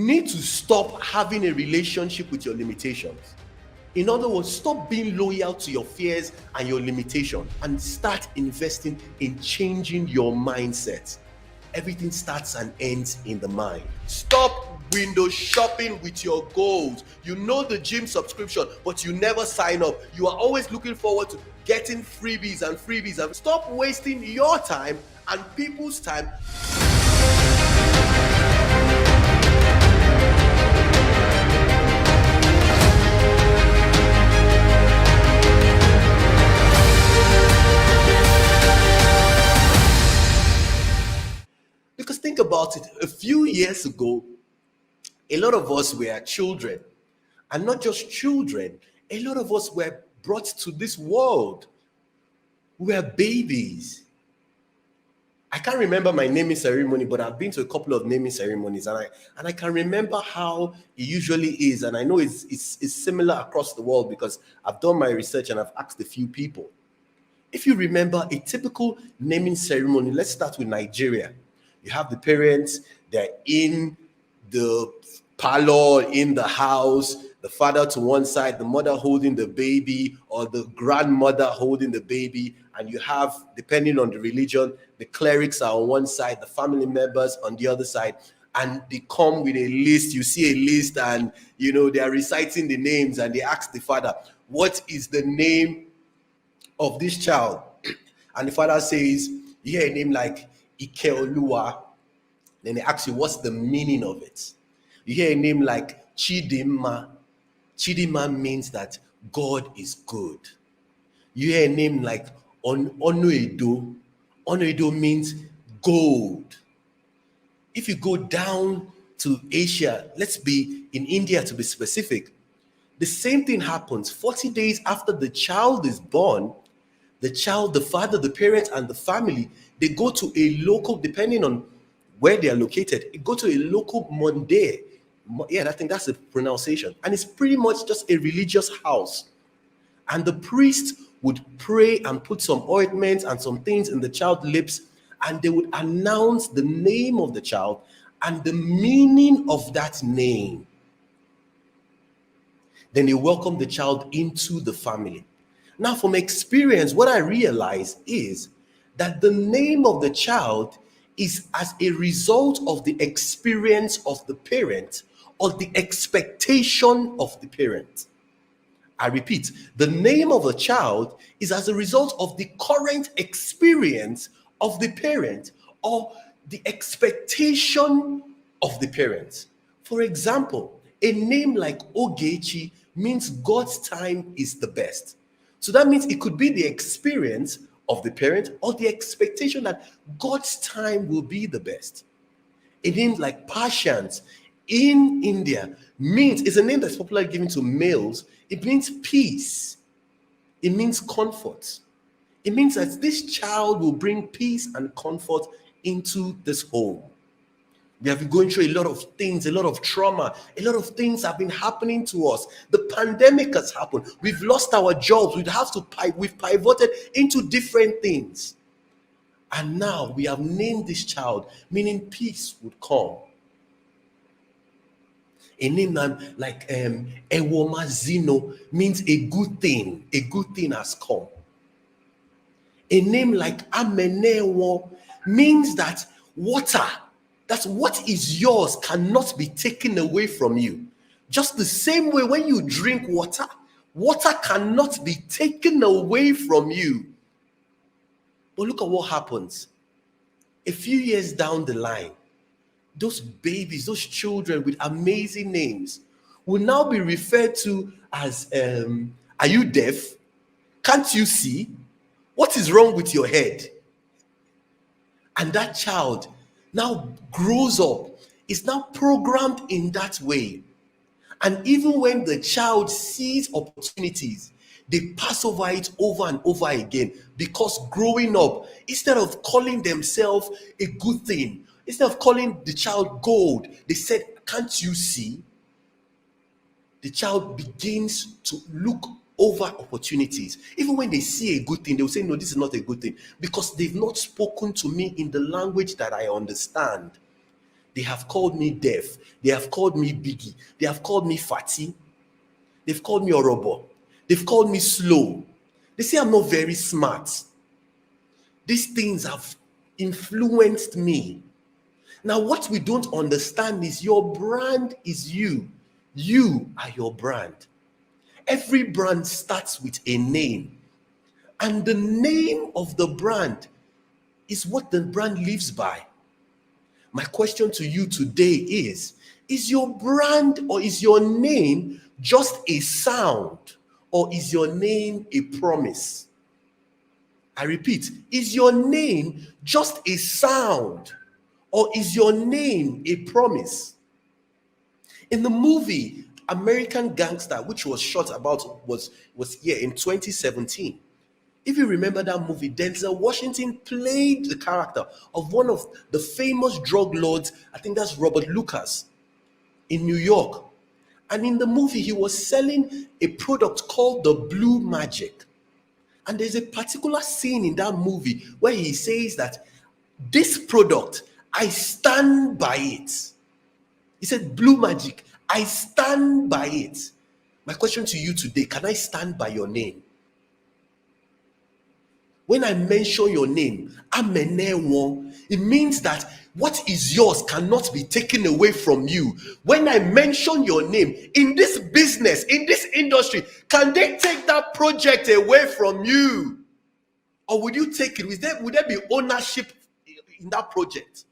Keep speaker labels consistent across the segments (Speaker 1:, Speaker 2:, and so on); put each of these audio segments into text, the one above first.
Speaker 1: need to stop having a relationship with your limitations. In other words, stop being loyal to your fears and your limitations and start investing in changing your mindset. Everything starts and ends in the mind. Stop window shopping with your goals. You know the gym subscription, but you never sign up. You are always looking forward to getting freebies and freebies. And stop wasting your time and people's time. Because think about it, a few years ago, a lot of us were children. And not just children, a lot of us were brought to this world. We were babies. I can't remember my naming ceremony, but I've been to a couple of naming ceremonies, and I can remember how it usually is. And I know it's similar across the world because I've done my research and I've asked a few people. If you remember a typical naming ceremony, let's start with Nigeria. You have the parents, they're in the parlor, in the house, the father to one side, the mother holding the baby, or the grandmother holding the baby. And you have, depending on the religion, the clerics are on one side, the family members on the other side. And they come with a list. You see a list and, they are reciting the names, and they ask the father, what is the name of this child? And the father says, you hear a name like Ikeoluwa. Then they ask you, what's the meaning of it? You hear a name like Chidima. Chidima means that God is good. You hear a name like Onoedo. Onoedo means gold. If you go down to Asia, let's be in India to be specific, the same thing happens. 40 days after the child is born, the child, the father, the parents, and the family, they go to a local, depending on where they are located, they go to a local monday. Yeah, I think that's the pronunciation. And it's pretty much just a religious house. And the priest would pray and put some ointments and some things in the child's lips, and they would announce the name of the child and the meaning of that name. Then they welcome the child into the family. Now, from experience, what I realize is that the name of the child is as a result of the experience of the parent or the expectation of the parent. I repeat, the name of a child is as a result of the current experience of the parent or the expectation of the parent. For example, a name like Ogechi means God's time is the best. So that means it could be the experience of the parent or the expectation that God's time will be the best. A name like Patience in India is a name that's popularly given to males. It means peace. It means comfort. It means that this child will bring peace and comfort into this home. We have been going through a lot of things, a lot of trauma, a lot of things have been happening to us. The pandemic has happened. We've lost our jobs. We've pivoted into different things. And now we have named this child, meaning peace would come. A name like Ewomazino means a good thing has come. A name like Amenewo means that that's what is yours cannot be taken away from you. Just the same way when you drink water, water cannot be taken away from you. But look at what happens. A few years down the line, those babies, those children with amazing names will now be referred to as, are you deaf? Can't you see? What is wrong with your head? And that child now grows up, is now programmed in that way. And even when the child sees opportunities, they pass over it over and over again, because growing up, instead of calling themselves a good thing, instead of calling the child gold, they said, can't you see? The child begins to look over opportunities. Even when they see a good thing, they will say, no, this is not a good thing, because they've not spoken to me in the language that I understand. They have called me deaf. They have called me Biggie. They have called me Fatty. They've called me Orobo. They've called me slow. They say I'm not very smart. These things have influenced me. Now, what we don't understand is your brand is you. You are your brand. Every brand starts with a name. And the name of the brand is what the brand lives by. My question to you today is your brand or is your name just a sound, or is your name a promise? I repeat, is your name just a sound, or is your name a promise? In the movie American Gangster, which was shot about was here in 2017. If you remember that movie, Denzel Washington played the character of one of the famous drug lords, I think that's Robert Lucas, in New York. And in the movie, he was selling a product called the Blue Magic. And there's a particular scene in that movie where he says that this product, I stand by it. He said, Blue Magic, I stand by it. My question to you today, can I stand by your name? When I mention your name, Amenewo, it means that what is yours cannot be taken away from you. When I mention your name, in this business, in this industry, can they take that project away from you? Or would you take it? Would there be ownership in that project?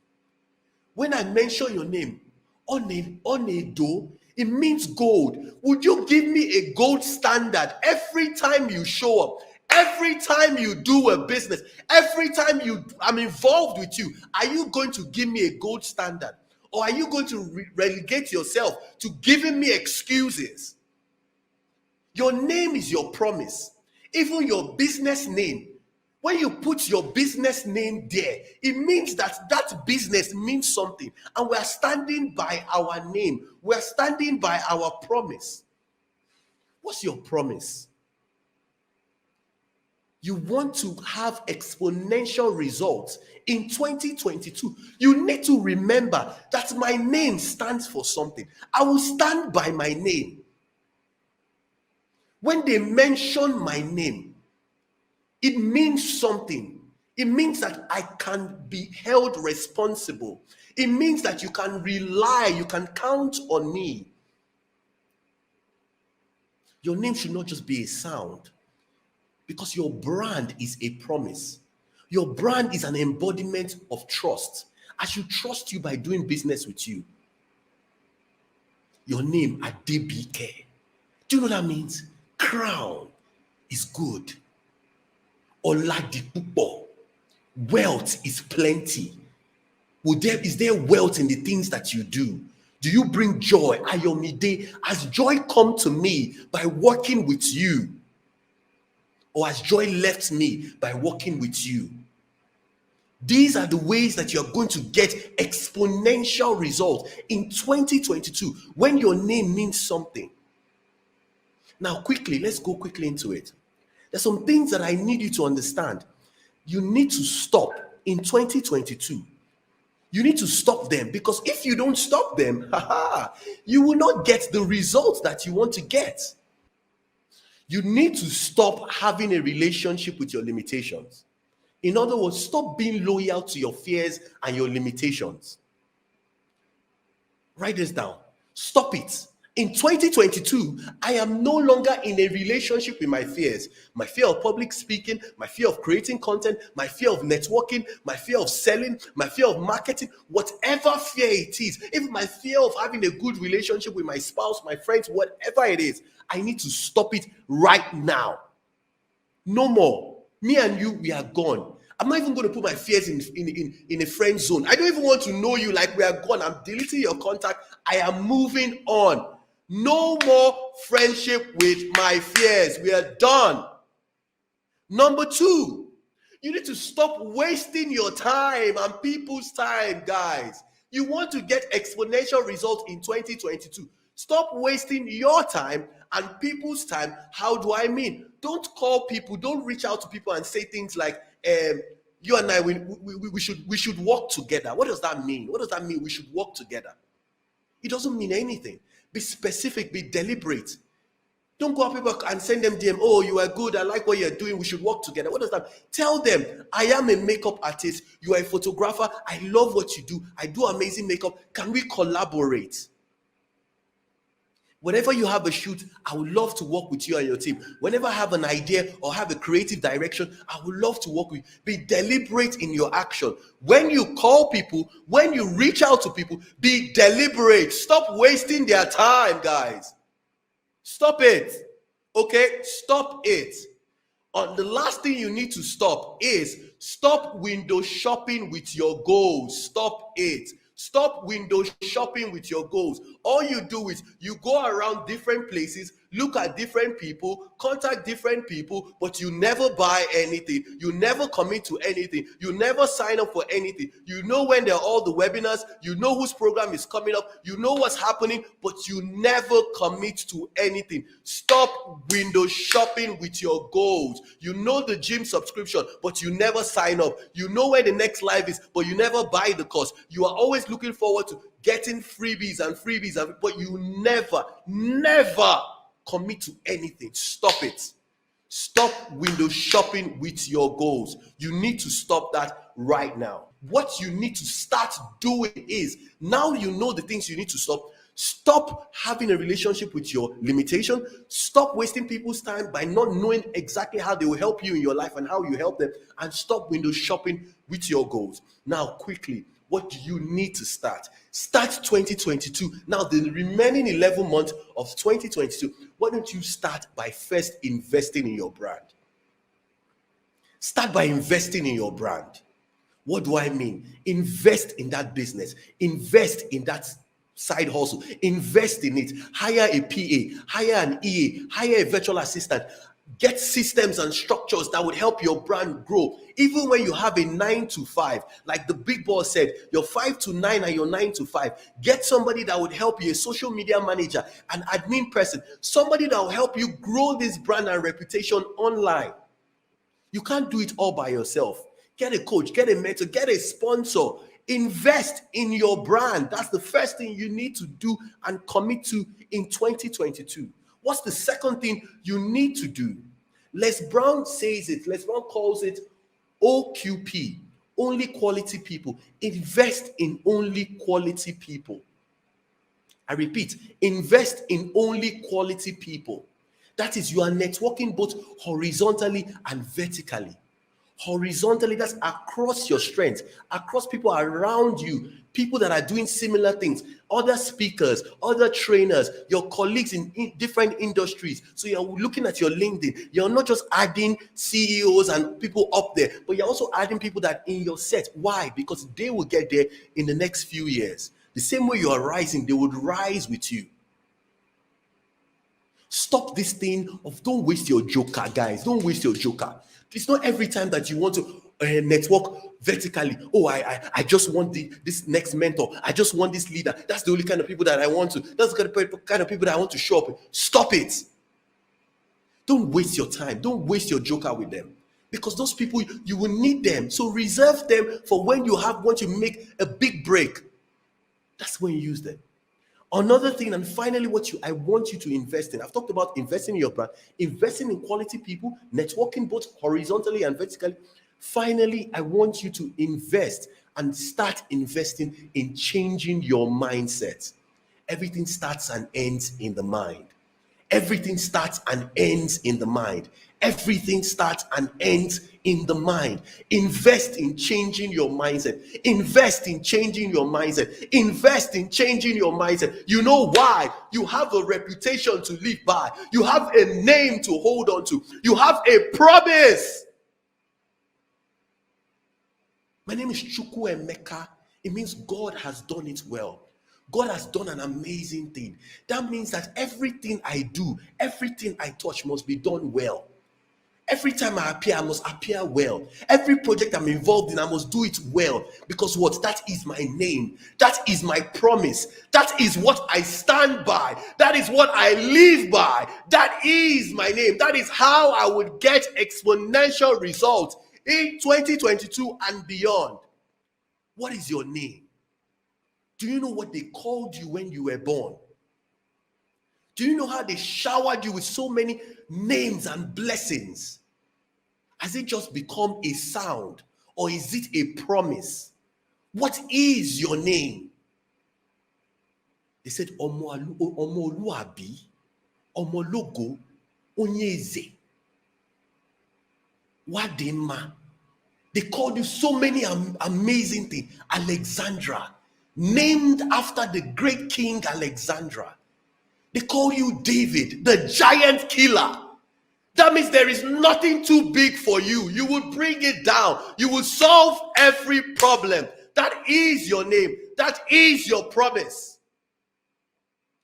Speaker 1: When I mention your name, Onedo, it means gold. Would you give me a gold standard every time you show up? Every time you do a business, every time I'm involved with you, are you going to give me a gold standard? Or are you going to relegate yourself to giving me excuses? Your name is your promise. Even your business name. When you put your business name there, it means that that business means something. And we are standing by our name. We are standing by our promise. What's your promise? You want to have exponential results in 2022. You need to remember that my name stands for something. I will stand by my name. When they mention my name, it means something. It means that I can be held responsible. It means that you can rely, you can count on me. Your name should not just be a sound, because your brand is a promise. Your brand is an embodiment of trust. I should trust you by doing business with you. Your name, Adebike. Do you know what that means? Crown is good. Oladipupo. Wealth is plenty. Is there wealth in the things that you do? Do you bring joy? Ayomide, has joy come to me by working with you? Or has joy left me by working with you? These are the ways that you're going to get exponential results in 2022 when your name means something. Now, quickly, let's go quickly into it. There's some things that I need you to understand. You need to stop in 2022. You need to stop them, because if you don't stop them, you will not get the results that you want to get. You need to stop having a relationship with your limitations. In other words, stop being loyal to your fears and your limitations. Write this down. Stop it. In 2022, I am no longer in a relationship with my fears. My fear of public speaking, my fear of creating content, my fear of networking, my fear of selling, my fear of marketing, whatever fear it is, even my fear of having a good relationship with my spouse, my friends, whatever it is, I need to stop it right now. No more. Me and you, we are gone. I'm not even going to put my fears in a friend zone. I don't even want to know you, like we are gone. I'm deleting your contact. I am moving on. No more friendship with my fears. We are done. Number 2, you need to stop wasting your time and people's time, guys. You want to get exponential results in 2022. Stop wasting your time and people's time. How do I mean? Don't call people, don't reach out to people and say things like, You and I, we should work together. What does that mean? What does that mean? We should work together. It doesn't mean anything. Be specific, be deliberate. Don't go up people and send them DM. Oh, you are good. I like what you're doing. We should work together. What does that mean? Tell them, I am a makeup artist. You are a photographer. I love what you do. I do amazing makeup. Can we collaborate? Whenever you have a shoot, I would love to work with you and your team. Whenever I have an idea or have a creative direction, I would love to work with you. Be deliberate in your action. When you call people, when you reach out to people, be deliberate. Stop wasting their time, guys. Stop it. Okay? Stop it. The last thing you need to stop is stop window shopping with your goals. Stop it. Stop window shopping with your goals. All you do is you go around different places, look at different people, contact different people, but you never buy anything. You never commit to anything. You never sign up for anything. You know when there are all the webinars, you know whose program is coming up, you know what's happening, but you never commit to anything. Stop window shopping with your goals. You know the gym subscription, but you never sign up. You know where the next live is, but you never buy the course. You are always looking forward to getting freebies, but you never commit to anything. Stop it. Stop window shopping with your goals. You need to stop that right now. What you need to start doing is, now you know the things you need to stop. Stop having a relationship with your limitation. Stop wasting people's time by not knowing exactly how they will help you in your life and how you help them. And stop window shopping with your goals. Now, quickly, what do you need to start? Start 2022. Now, the remaining 11 months of 2022, why don't you start by first investing in your brand? Start by investing in your brand. What do I mean? Invest in that business. Invest in that side hustle. Invest in it. Hire a PA, hire an EA, hire a virtual assistant. Get systems and structures that would help your brand grow. Even when you have a 9 to 5, like the big boss said, your 5 to 9 and your 9 to 5. Get somebody that would help you, a social media manager, an admin person, somebody that will help you grow this brand and reputation online. You can't do it all by yourself. Get a coach, get a mentor, get a sponsor. Invest in your brand. That's the first thing you need to do and commit to in 2022. What's the second thing you need to do? Les Brown says it. Les Brown calls it OQP, only quality people. Invest in only quality people. I repeat, invest in only quality people. That is, you are networking both horizontally and vertically. Horizontally, that's across your strengths, across people around you, people that are doing similar things, other speakers, other trainers, your colleagues in different industries. So you're looking at your LinkedIn. You're not just adding CEOs and people up there, but you're also adding people that in your set. Why? Because they will get there in the next few years. The same way you are rising, they would rise with you. Stop this thing of don't waste your joker, guys. Don't waste your joker. It's not every time that you want to network vertically. Oh, I just want this next mentor. I just want this leader. That's the only kind of people that I want to. That's the kind of people that I want to show up with. Stop it. Don't waste your time. Don't waste your joker with them. Because those people, you will need them. So reserve them for when you want to make a big break. That's when you use them. Another thing, and finally, I want you to invest in. I've talked about investing in your brand, investing in quality people, networking both horizontally and vertically. Finally, I want you to invest and start investing in changing your mindset. Everything starts and ends in the mind. Everything starts and ends in the mind. Everything starts and ends in the mind. Invest in changing your mindset. Invest in changing your mindset. Invest in changing your mindset. You know why? You have a reputation to live by. You have a name to hold on to. You have a promise. My name is Chukwu Emeka. It means God has done it well. God has done an amazing thing. That means that everything I do, everything I touch must be done well. Every time I appear, I must appear well. Every project I'm involved in, I must do it well. Because what? That is my name. That is my promise. That is what I stand by. That is what I live by. That is my name. That is how I would get exponential results in 2022 and beyond. What is your name? Do you know what they called you when you were born? Do you know how they showered you with so many names and blessings? Has it just become a sound, or is it a promise? What is your name? They said, Omoluabi, Omologo, Onyeze, Wadema. They called you so many amazing things. Alexandra, named after the great king Alexandra. They call you David, the giant killer. That means there is nothing too big for you. You will bring it down. You will solve every problem. That is your name. That is your promise.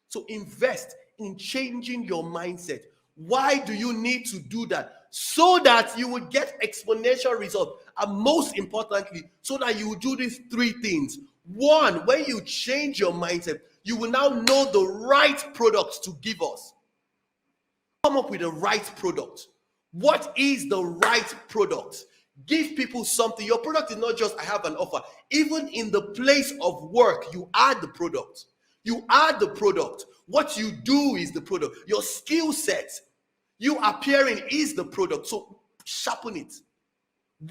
Speaker 1: So invest in changing your mindset. Why do you need to do that? So that you will get exponential results. And most importantly, so that you will do these three things. One, when you change your mindset, you will now know the right products to give us. Come up with the right product. What is the right product? Give people something. Your product is not just, I have an offer. Even in the place of work, you add the product. You add the product. What you do is the product. Your skill set, you appearing is the product. So sharpen it.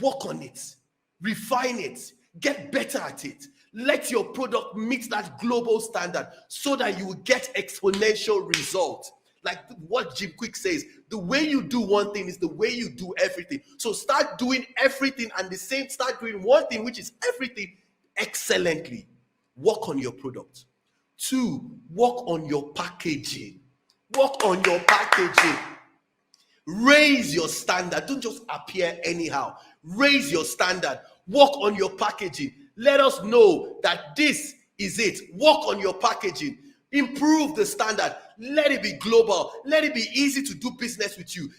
Speaker 1: Work on it. Refine it. Get better at it. Let your product meet that global standard so that you will get exponential results. Like what Jim Quick says, the way you do one thing is the way you do everything. So start doing everything and start doing one thing, which is everything, excellently. Work on your product. 2, work on your packaging. Work on your packaging. Raise your standard. Don't just appear anyhow. Raise your standard. Work on your packaging. Let us know that this is it. Work on your packaging. Improve the standard. Let it be global. Let it be easy to do business with you.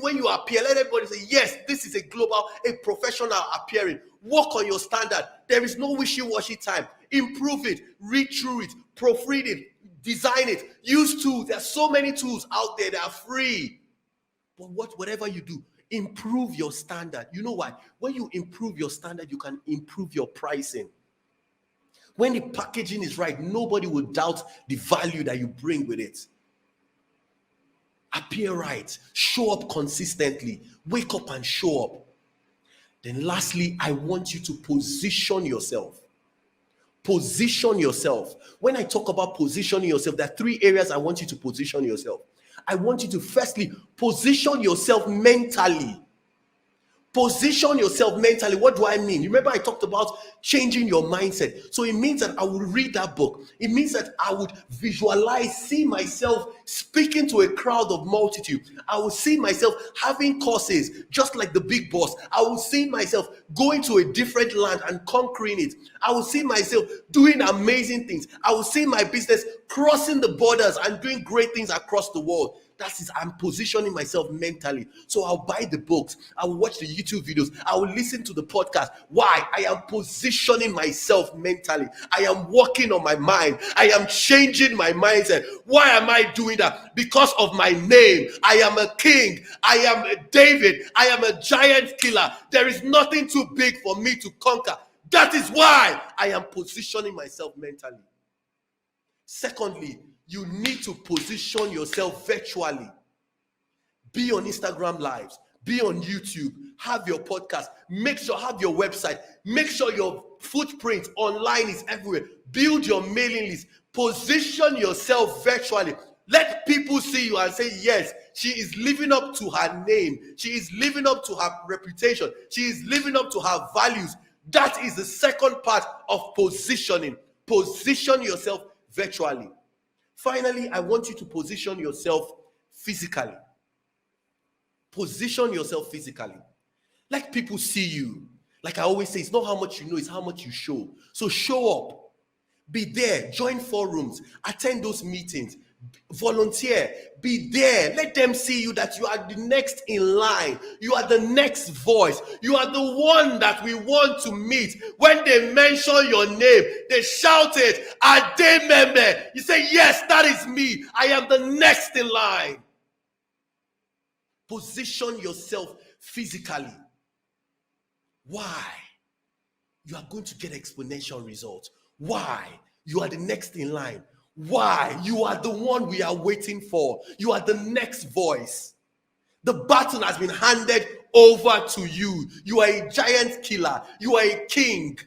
Speaker 1: When you appear, let everybody say, yes, this is a global, a professional appearing. Work on your standard. There is no wishy-washy time. Improve it. Read through it. Proofread it. Design it. Use tools. There are so many tools out there that are free. But whatever you do, improve your standard. You know why? When you improve your standard, you can improve your pricing. When the packaging is right, nobody will doubt the value that you bring with it. Appear right. Show up consistently. Wake up and show up. Then lastly, I want you to position yourself. Position yourself. When I talk about positioning yourself, there are 3 areas I want you to position yourself. I want you to firstly position yourself mentally. Position yourself mentally. What do I mean? Remember I talked about changing your mindset. So it means that I will read that book. It means that I would visualize, see myself speaking to a crowd of multitude. I will see myself having courses just like the big boss. I will see myself going to a different land and conquering it. I will see myself doing amazing things. I will see my business crossing the borders and doing great things across the world. That is, I'm positioning myself mentally. So I'll buy the books. I will watch the YouTube videos. I will listen to the podcast. Why? I am positioning myself mentally. I am working on my mind. I am changing my mindset. Why am I doing that? Because of my name. I am a king. I am a David. I am a giant killer. There is nothing too big for me to conquer. That is why I am positioning myself mentally. Secondly, you need to position yourself virtually. Be on Instagram Lives. Be on YouTube. Have your podcast. Make sure have your website. Make sure your footprint online is everywhere. Build your mailing list. Position yourself virtually. Let people see you and say, yes, she is living up to her name. She is living up to her reputation. She is living up to her values. That is the second part of positioning. Position yourself virtually. Finally, I want you to position yourself physically. Position yourself physically. Let people see you. Like I always say, it's not how much you know, it's how much you show. So show up. Be there. Join forums. Attend those meetings. Volunteer. Be there. Let them see you that you are the next in line. You are the next voice. You are the one that we want to meet. When they mention your name, they shout it. Adememe. You say, yes, that is me. I am the next in line. Position yourself physically. Why? You are going to get exponential results. Why? You are the next in line. Why? You are the one we are waiting for. You are the next voice. The baton has been handed over to you. You are a giant killer. You are a king.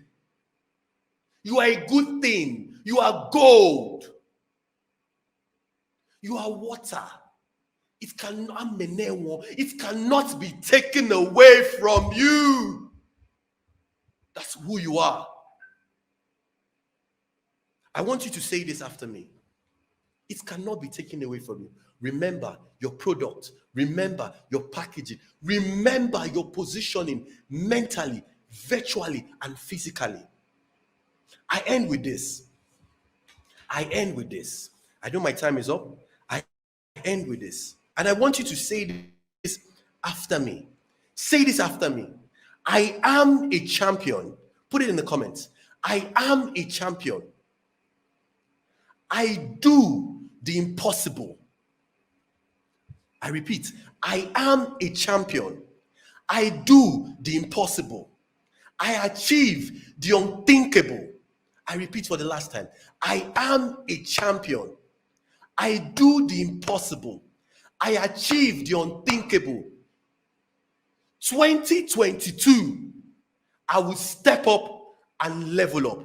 Speaker 1: You are a good thing. You are gold. You are water. It cannot be taken away from you. That's who you are. I want you to say this after me. It cannot be taken away from you. Remember your product. Remember your packaging. Remember your positioning mentally, virtually, and physically. I end with this. I know my time is up. I end with this. And I want you to say this after me. Say this after me. I am a champion. Put it in the comments. I am a champion. I do the impossible. I repeat, I am a champion. I do the impossible. I achieve the unthinkable. I repeat for the last time. I am a champion. I do the impossible. I achieve the unthinkable. 2022, I will step up and level up.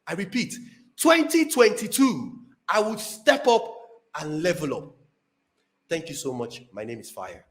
Speaker 1: I repeat, 2022, I will step up and level up. Thank you so much. My name is Fire.